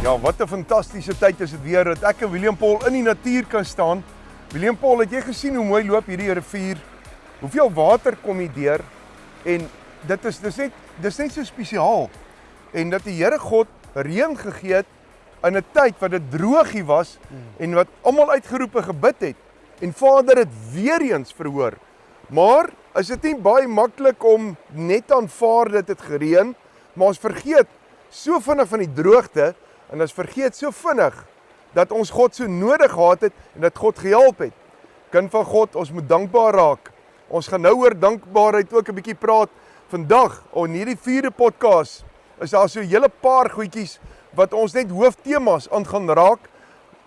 Ja, wat 'n fantastiese tyd is dit weer dat ek en William Paul in die natuur kan staan. William Paul, het jy gesien hoe mooi loop hierdie rivier? Hoeveel water kom hier deur? En dis net so spesiaal. En dat die Here God reën gegee het in 'n tyd wat dit droogie was en wat almal uitgeroep en gebid het. En Vader het weer eens verhoor. Maar is dit nie baie maklik om net aanvaar dat dit gereën, maar ons vergeet so vinnig van die droogte en ons vergeet so vinnig dat ons God so nodig gehad het en dat God gehelp het. Kind van God, ons moet dankbaar raak. Ons gaan nou oor dankbaarheid ook 'n bietjie praat. Vandag, in hierdie 4de podcast, is daar so 'n hele paar goedjies wat ons net hooftemas aan gaan raak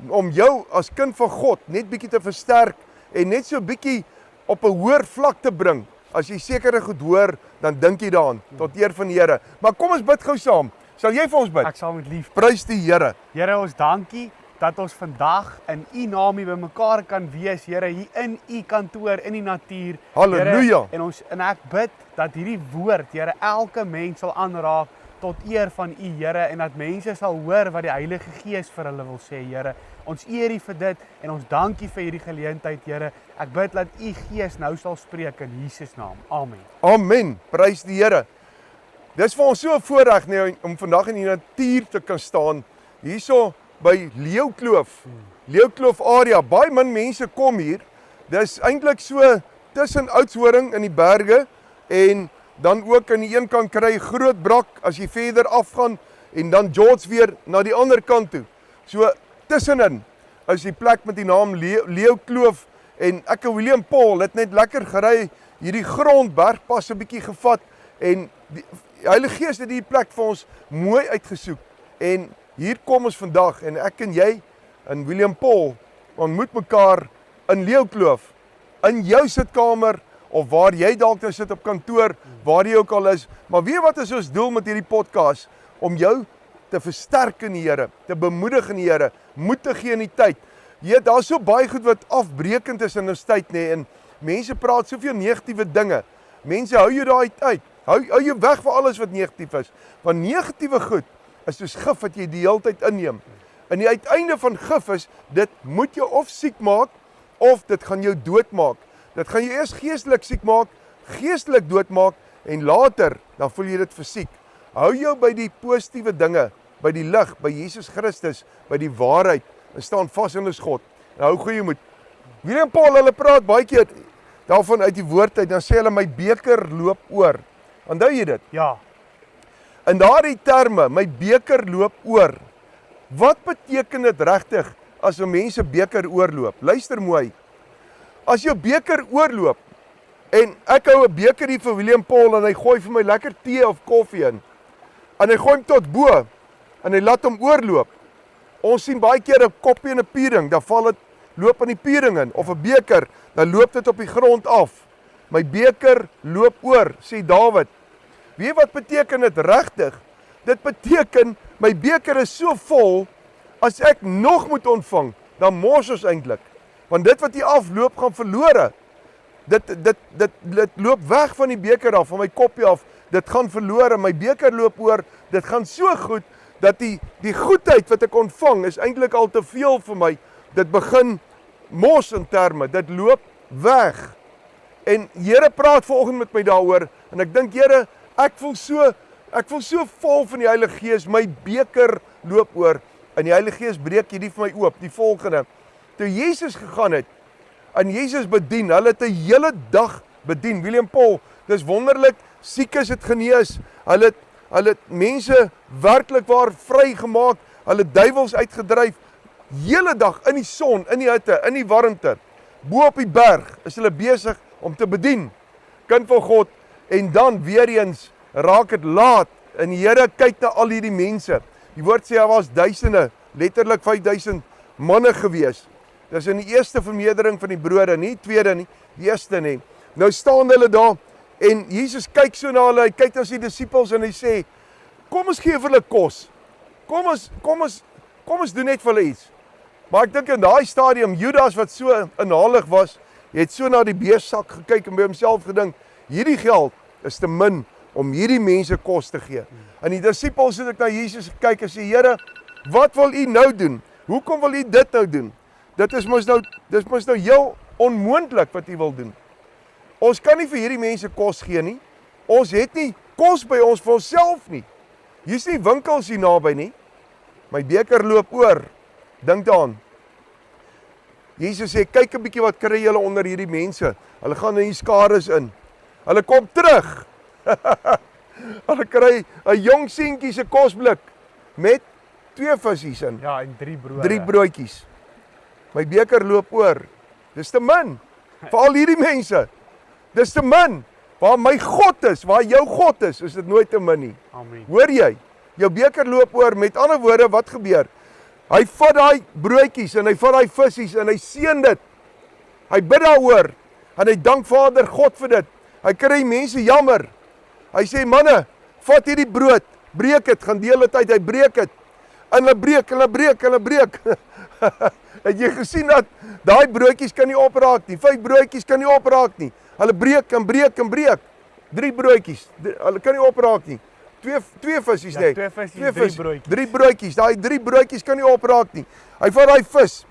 om jou as kind van God net bietjie te versterk en net so bietjie op 'n hoër vlak te bring. As jy sekere goed hoor, dan dink jy daaraan, tot eer van die Here. Maar kom ons bid gou saam. Sal jy vir ons bid? Ek sal met lief. Prys die Here. Here, ons dankie dat ons vandag in U naam hier bymekaar kan wees, Here, hier in U kantoor, in die natuur. Halleluja. Here, en ek bid dat hierdie woord, Here, elke mens sal aanraak tot eer van U, Here, en dat mense sal hoor wat die Heilige Gees vir hulle wil sê, Here. Ons eer U vir dit en ons dankie vir hierdie geleentheid, Here. Ek bid dat U Gees nou sal spreek in Jesus naam. Amen. Amen. Prys die Here. Dis vir ons so 'n voorreg nee, om vandag in die natuur te kan staan. Hierso by Leeukloof. Leeukloof area. Baie min mense kom hier. Dis eintlik so tussen Oudtshoorn in die berge en dan ook aan die een kant kry Groot Brak as jy verder afgaan en dan George weer na die ander kant toe. So tussenin is die plek met die naam Leeukloof en ek en William Paul het net lekker gery hierdie grondbergpas 'n bietjie gevat en die Heilige Gees het die plek vir ons mooi uitgesoek en hier kom ons vandag en ek en jy en William Paul ontmoet mekaar in Leeukloof, in jou sitkamer of waar jy dalk nou sit op kantoor, waar jy ook al is. Maar weet wat is ons doel met hierdie podcast? Om jou te versterk in die Here, te bemoedig in die Here, moed te gee in die tyd. Jy, daar's so baie goed wat afbreekend is in ons tyd, nê, en mense praat soveel negatiewe dinge. Mense hou jou daai uit. Hou jou weg vir alles wat negatief is. Want negatiewe goed is soos gif wat jy die hele tyd inneem. En die uiteinde van gif is, dit moet jou of siek maak, of dit gaan jou doodmaak. Dit gaan jou eers geestelik siek maak, geestelik doodmaak, en later, dan voel jy dit fisiek. Hou jou by die positiewe dinge, by die lig, by Jesus Christus, by die waarheid, en staan vas in ons God. En hou goeie moed. William Paul, hulle praat baie keer daarvan uit die woord uit, dan sê hulle, my beker loop oor. Onthou jy dit? Ja. In daardie terme, my beker loop oor. Wat beteken dit regtig as 'n mens se beker oorloop? Luister mooi. As jou beker oorloop en ek hou 'n beker hier vir William Paul en hy gooi vir my lekker tee of koffie in. En hy gooi hom tot bo en hy laat hom oorloop. Ons sien baie keer 'n koppie en 'n piering, dan val dit loop in die piering in of 'n beker, dan loop dit op die grond af. My beker loop oor, sê Dawid. Weet wat beteken dit regtig? Dit beteken my beker is so vol, as ek nog moet ontvang, dan mors ons eintlik. Want dit wat hier afloop gaan verlore. Dit loop weg van die beker af, van my koppie af. Dit gaan verlore, my beker loop oor. Dit gaan so goed dat die goedheid wat ek ontvang is eintlik al te veel vir my. Dit begin mors in terme, dit loop weg. En Here praat vanoggend met my daaroor en ek dink Here, ek voel so vol van die Heilige Gees, my beker loop oor en die Heilige Gees breek hierdie vir my oop, die volgende. Toe Jesus gegaan het en Jesus bedien, hulle het 'n hele dag bedien. William Paul, dis wonderlik, siekes het genees. Hulle het mense werklik waar vrygemaak, hulle duiwels uitgedryf. Hele dag in die son, in die hitte, in die warmte. Bo op die berg is hulle besig om te bedien. Kind van God, en dan weer eens raak dit laat en die Here kyk na al hierdie mense. Die woord sê daar was duisende, letterlik 5000 manne gewees. Dis in die eerste vermeerdering van die brode, nie tweede nie, die eerste nie. Nou staan hulle daar en Jesus kyk so na hulle, hy kyk na sy disippels en hy sê, kom ons gee vir hulle kos. Kom ons doen net vir hulle iets. Maar ek dink in daai stadium, Judas wat so inhalig was, het so na die beersak gekyk en by homself gedink, hierdie geld is te min om hierdie mense kos te gee. En die disippels het ek na Jesus gekyk en sê, Here, Wat wil u nou doen? Hoekom wil u dit nou doen? Dit is mos nou heel onmoontlik wat u wil doen. Ons kan nie vir hierdie mense kos gee nie. Ons het nie kos by ons vir onsself nie. Hier's nie winkels hier naby nie. My beker loop oor. Dink daaraan. Jesus sê, kyk 'n bietjie wat kry julle onder hierdie mense. Hulle gaan in die skares in. Hulle kom terug. Hulle kry 'n jong seentjie se kosblik met 2 visse in. Ja, en 3 brode. 3 broodjies. My beker loop oor. Dis te min. Vir al hierdie mense. Dis te min. Waar my God is, waar jou God is dit nooit te min nie. Amen. Hoor jy? Jou beker loop oor. Met ander woorde, wat gebeur? Hy vat daai broodjies en hy vat daai visse en hy seën dit. Hy bid daaroor en hy dank Vader God vir dit. Hy kry mense jammer. Hy sê, manne, vat hierdie brood, breek dit, gaan deel dit uit, hy breek dit. En hulle breek. Het jy gesien dat daai broodjies kan nie opraak nie, 5 broodjies kan nie opraak nie. Hulle breek en breek. 3 broodjies, hulle kan nie opraak nie. 2 visse Ja, net. 2 visse, 2 3 vis, broodjies. 3 broodjies, daai 3 broodjies kan nie opraak nie. Hy vat daai vis.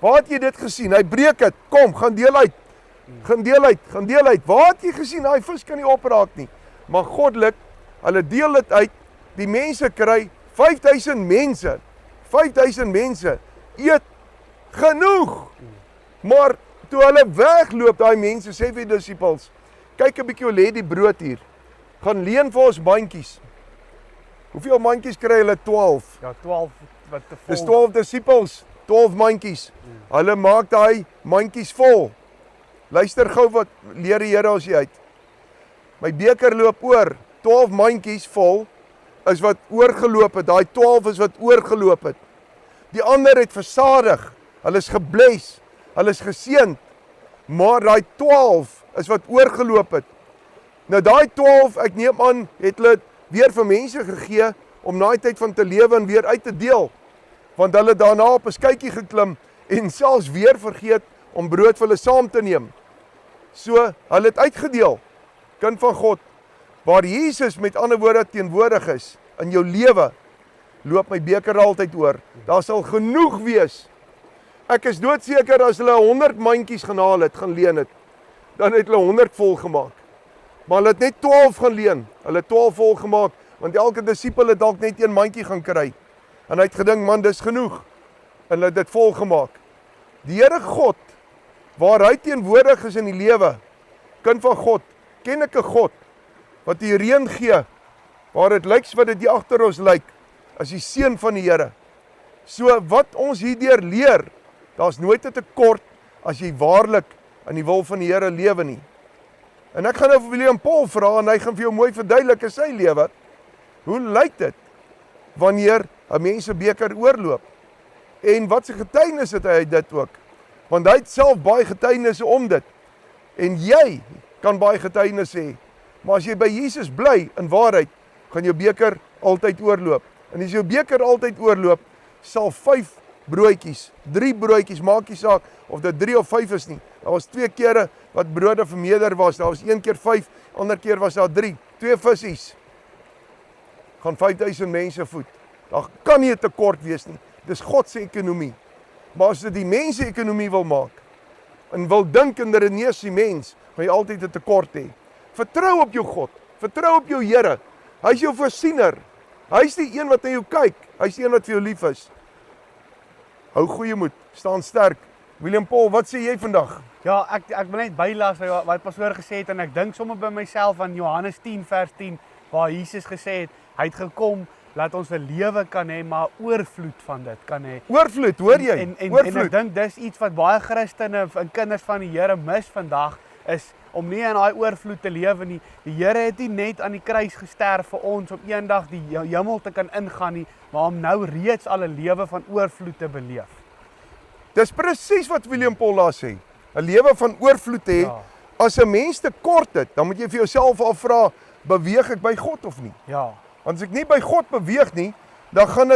Waar het jy dit gesien? Hy breek dit. Kom, gaan deel uit. Gaan deel uit. Waar het jy gesien? Daai vis kan nie opraak nie. Maar goddelik, hulle deel dit uit. Die mense kry 5000 mense. 5000 mense eet genoeg. Maar toe hulle wegloop, daai mense sê vir die disippels, kyk 'n bietjie hoe lê die brood hier. Gaan leen vir ons mandjies. Hoeveel mandjies kry hulle? 12. Ja, 12 wat te vol. Dis 12 disippels, 12 mandjies. Hulle maak daai mandjies vol. Luister gou wat leer die Here ons hier uit. My beker loop oor. 12 mandjies vol is wat oorgeloop het. Daai 12 is wat oorgeloop het. Die ander het versadig. Hulle is gebless. Hulle is geseënd. Maar daai 12 is wat oorgeloop het. Nou daai 12, ek neem aan, het hulle weer vir mense gegee om na die tyd van te lewe en weer uit te deel. Want hulle daarna op 'n skytjie geklim en selfs weer vergeet om brood vir hulle saam te neem. So, hulle het uitgedeel. Kind van God, waar Jesus met ander woorde teenwoordig is in jou lewe, loop my beker altyd oor. Daar sal genoeg wees. Ek is doodseker as hulle 100 mandjies gaan haal het, gaan leen het, dan het hulle 100 vol gemaak. Maar hulle het net 12 gaan leen. Hulle het 12 vol gemaak, want elke disipel het dalk net 1 mandjie gaan kry. En hy het gedink, man, dis genoeg. En hulle het dit vol gemaak. Die Here God, waar hy teenwoordig is in die lewe, kind van God, ken ek 'n God, wat die reën gee, waar dit lyk wat dit hier agter ons lyk, as die seën van die Here. So wat ons hierdeur leer, daar's nooit 'n tekort as jy waarlik in die wil van die Here lewe nie. En ek gaan nou vir William Paul vra en hy gaan vir jou mooi verduidelik in sy lewe. Hoe lyk dit wanneer 'n mens se beker oorloop? En wat se getuienis het hy uit dit ook? Want hy het self baie getuienisse om dit. En jy kan baie getuienisse hê. Maar as jy by Jesus bly in waarheid, gaan jou beker altyd oorloop. En as jou beker altyd oorloop, sal 5 broodjies, 3 broodjies, maak nie saak of dit 3 of 5 is nie. Daar was 2 kere wat brode vermeerder was. Daar was 1 keer 5, ander keer was daar 3. 2 visse. Gaan 5000 mense voed. Daar kan nie 'n tekort wees nie. Dis God se ekonomie. Maar as jy die mense ekonomie wil maak en wil dink in redeneer die mens, gaan jy altyd 'n tekort hê. Vertrou op jou God. Vertrou op jou Here. Hy is jou voorsiener. Hy is die een wat na jou kyk. Hy is die een wat vir jou lief is. Hou goeie moed. Staan sterk. William Paul, wat sê jy vandag? Ja, ek wil net bylas wat pastoor gesê het en ek dink sommer by myself aan Johannes 10 vers 10 waar Jesus gesê het, hy het gekom laat ons 'n lewe kan hê, maar oorvloed van dit kan hê. Oorvloed, hoor jy? En Oorvloed. ek dink dis iets wat baie Christene en kinders van die Here mis vandag is om nie in daai oorvloed te lewe nie. Die Here het nie net aan die kruis gesterf vir ons om eendag die hemel te kan ingaan nie, maar om nou reeds al 'n lewe van oorvloed te beleef. Dis presies wat William Paul daar sê. 'n Lewe van oorvloed hê. Ja. As 'n mens tekort het, dan moet jy vir jouself afvra, beweeg ek by God of nie? Ja. Want as ek nie by God beweeg nie, dan gaan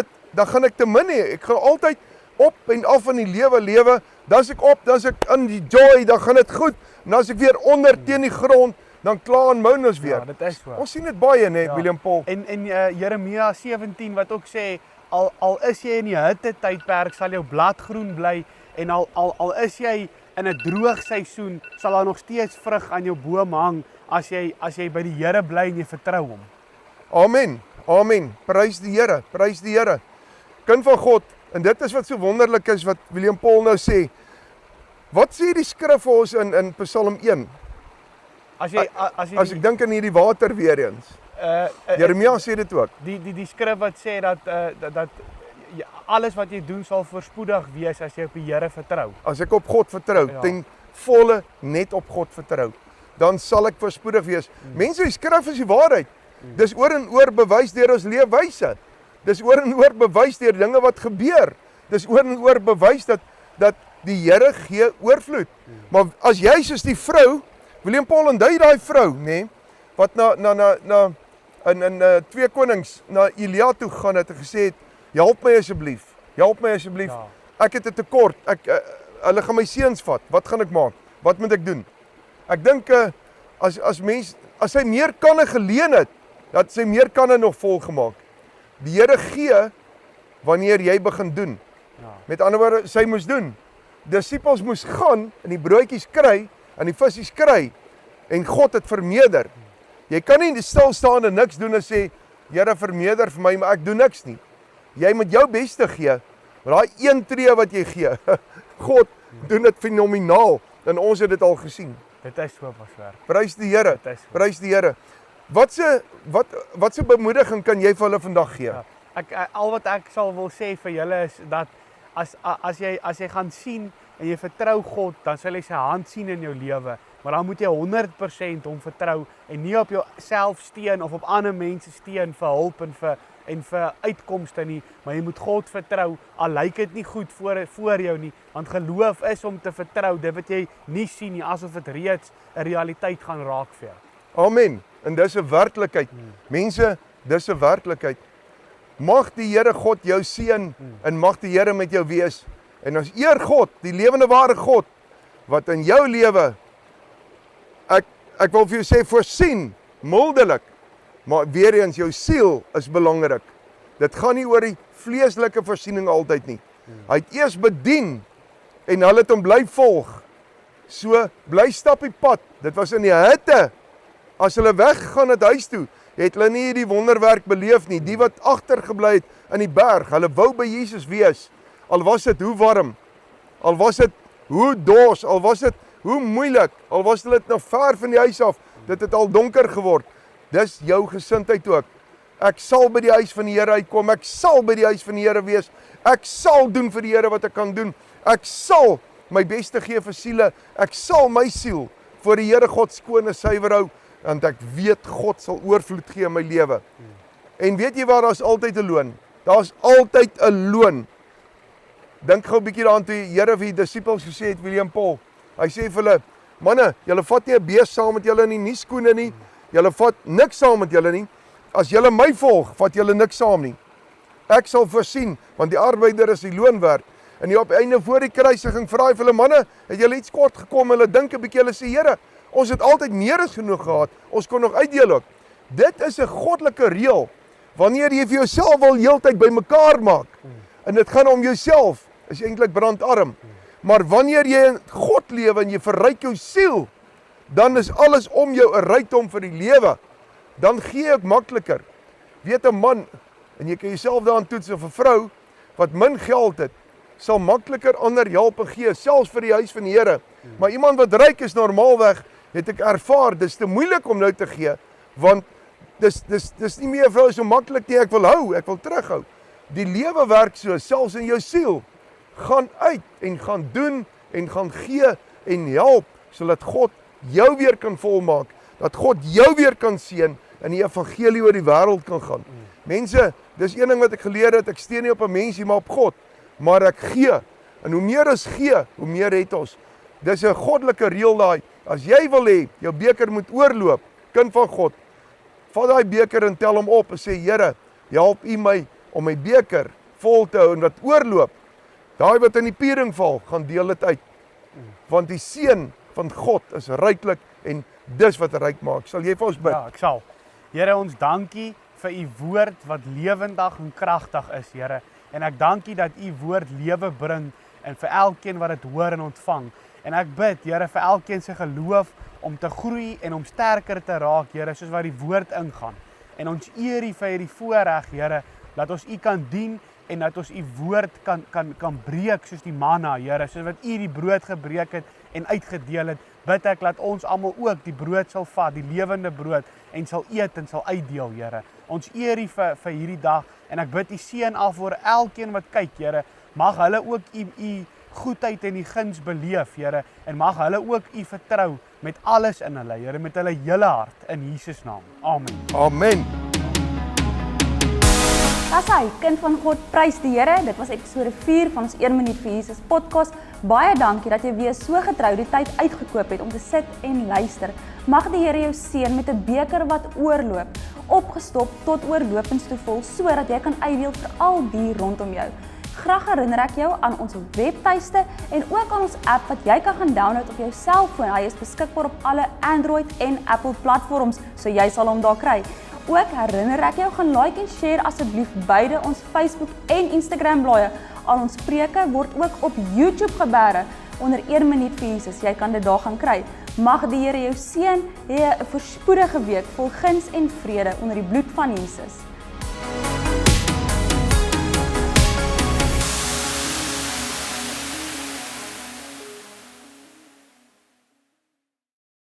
ek te min hê. Ek gaan altyd op en af in die lewe. Dan as ek op, dan as ek in die joy, dan gaan dit goed. En as ek weer onder teen die grond, dan kla en moan ons weer. Ja, dit is so. Ons sien dit baie, né, Ja. William Paul. En Jeremia 17 wat ook sê, al is jy in die hitte tydperk, sal jou blad groen bly en al is jy in 'n droog seisoen, sal daar nog steeds vrug aan jou boom hang as jy by die Here bly en jy vertrou hom. Amen, amen, prys die Here, prys die Here. Kind van God, en dit is wat so wonderlik is wat William Paul nou sê. Wat sê die skrif vir ons in Psalm 1? As ek dink aan hierdie water weer eens. Jeremia sê dit ook. Die skrif wat sê dat alles wat jy doen sal voorspoedig wees as jy op die Here vertrou. As ek op God vertrou, ten volle net op God vertrou, dan sal ek voorspoedig wees. Mense, die skrif is die waarheid. Dis oor en oor bewys deur ons leefwyse. Dis oor en oor bewys deur dinge wat gebeur. Dis oor en oor bewys dat die Here gee oorvloed. Maar as jy soos die vrou, William Paul ondui daai vrou, nê, wat in 2 Konings na Elia toe gaan het en gesê het, help my asseblief, Ja. ek het 'n tekort, hulle gaan my seuns vat, wat gaan ek maak, wat moet ek doen? Ek dink, as sy meer kanne geleen het, dat sy meer kanne nog vol gemaak. Die Here gee, wanneer jy begin doen. Ja. Met ander woorde, sy moes doen. Disippels moes gaan, en die broodjies kry, en die visies kry, en God het vermeerder. Jy kan nie stil staan en niks doen en sê, Here vermeerder vir my, maar ek doen niks nie. Jy moet jou beste gee, maar daai een tree wat jy gee, God doen dit fenomenaal, en ons het dit al gesien. Dit is so verswerk. Prys die Here, Dit is so. prys die Here. Wat se bemoediging kan jy vir hulle vandag gee? Ja. Al wat ek sal wil sê vir julle is dat as jy gaan sien en jy vertrou God, dan sal jy sy hand sien in jou lewe. Maar dan moet jy 100% hom vertrou en nie op jouself steun of op ander mense steun vir hulp en vir uitkomste nie, maar jy moet God vertrou, al lyk dit nie goed voor jou nie, want geloof is om te vertrou, dit wat jy nie sien nie, asof dit reeds 'n realiteit gaan raak vir jou. Amen, en dis 'n werklikheid. Mense, dis 'n werklikheid. Mag die Here God jou seën en mag die Here met jou wees. En ons eer God, die lewende ware God, wat in jou lewe, ek wil vir jou sê, voorsien, mildelik, maar weer eens, jou siel is belangrik. Dit gaan nie oor die vleeslike voorsiening altyd nie. Hy het eers bedien, en hulle het hom bly volg. So, bly stap die pad. Dit was in die hitte. As hulle weggegaan het huis toe, het hulle nie die wonderwerk beleef nie. Die wat agtergebly het in die berg, hulle wou by Jesus wees. Al was dit hoe warm, al was dit hoe dors, al was dit hoe moeilik, al was dit nog ver van die huis af, dit het al donker geword. Dis jou gesindheid ook. Ek sal by die huis van die Here uitkom, ek sal by die huis van die Here wees, ek sal doen vir die Here wat ek kan doen, ek sal my beste gee vir siele, ek sal my siel voor die Here God skoon en suiwer hou, want ek weet God sal oorvloed gee in my lewe. En weet jy waar, daar's altyd 'n loon. Daar's altyd 'n loon. Dink gou 'n bietjie daaraan toe die Here vir die disippels gesê het, William Paul. Hy sê vir hulle, manne, julle vat nie 'n bees saam met julle nie skoene nie. Julle vat niks saam met julle nie. As julle my volg, vat julle niks saam nie. Ek sal voorsien, want die arbeider is die loon werd. En die op einde voor die kruisiging vra hy vir hulle, manne, het julle iets kort gekom? Hulle dink 'n bietjie, hulle sê, Here, ons het altyd meer as genoeg gehad. Ons kon nog uitdeel ook. Dit is 'n goddelike reël. Wanneer jy vir jouself wil heeltyd bymekaar maak, en dit gaan om jouself, is jy eintlik brandarm. Maar wanneer jy in God lewe en jy verryk jou siel, dan is alles om jou 'n rykdom vir die lewe. Dan gee jy ook makliker. Weet 'n man, en jy kan jouself daaraan toets, of 'n vrou wat min geld het, sal makliker ander help en gee, selfs vir die huis van die Here. Maar iemand wat ryk is, normaalweg, het ek ervaar, dis te moeilik om nou te gee, want dis nie meer vir jou so maklik nie, ek wil hou, ek wil terughou. Die lewe werk so, selfs in jou siel. Gaan uit en gaan doen en gaan gee en help, sodat God jou weer kan volmaak, dat God jou weer kan seën en die evangelie oor die wêreld kan gaan. Mense, dis een ding wat ek geleer het, ek steun nie op 'n mensie, maar op God, maar ek gee. En hoe meer ons gee, hoe meer het ons. Dis 'n goddelike reël daai. As jy wil hê, jou beker moet oorloop, kind van God, vat daai beker en tel hom op en sê, Here, help U my om my beker vol te hou en wat oorloop. Daai wat in die piering val, gaan deel dit uit. Want die seën van God is ryklik en dis wat ryk maak. Sal jy vir ons bid? Ja, ek sal. Here, ons dankie vir u woord wat lewendig en kragtig is, Here. En ek dank u dat u woord lewe bring en vir elkeen wat dit hoor en ontvang. En ek bid, Here, vir elkeen se geloof om te groei en om sterker te raak, Here, soos wat die woord ingaan. En ons eer u vir hierdie voorreg, Here, dat ons u kan dien en dat ons u woord kan breek soos die manna, Here, soos wat u die brood gebreek het en uitgedeel het. Bid ek dat ons almal ook die brood sal vat, die lewende brood, en sal eet en sal uitdeel, Here. Ons eer u vir hierdie dag en ek bid u seën af vir elkeen wat kyk, Here. Mag hulle ook u goedheid en die guns beleef, Here, en mag hulle ook u vertrou met alles in hulle, Here, met hulle hele hart, in Jesus naam. Amen. Amen. Dis hy, kind van God, prys die Here. Dit was episode 4 van ons 1 minuut vir Jesus podcast. Baie dankie dat jy weer so getrou die tyd uitgekoop het om te sit en luister. Mag die Here jou seën met 'n beker wat oorloop, opgestop tot oorlopends toe vol, sodat jy kan uitdeel vir al die rondom jou. Graag herinner ek jou aan ons webtuiste en ook aan ons app wat jy kan gaan download op jou selfoon. Hy is beskikbaar op alle Android en Apple platforms, so jy sal hom daar kry. Ook herinner ek jou, gaan like en share asseblief beide ons Facebook en Instagram blaaie. Al ons preke word ook op YouTube geberg onder 1 minuut vir Jesus. Jy kan dit daar gaan kry. Mag die Here jou seën, hê 'n voorspoedige week vol guns en vrede onder die bloed van Jesus.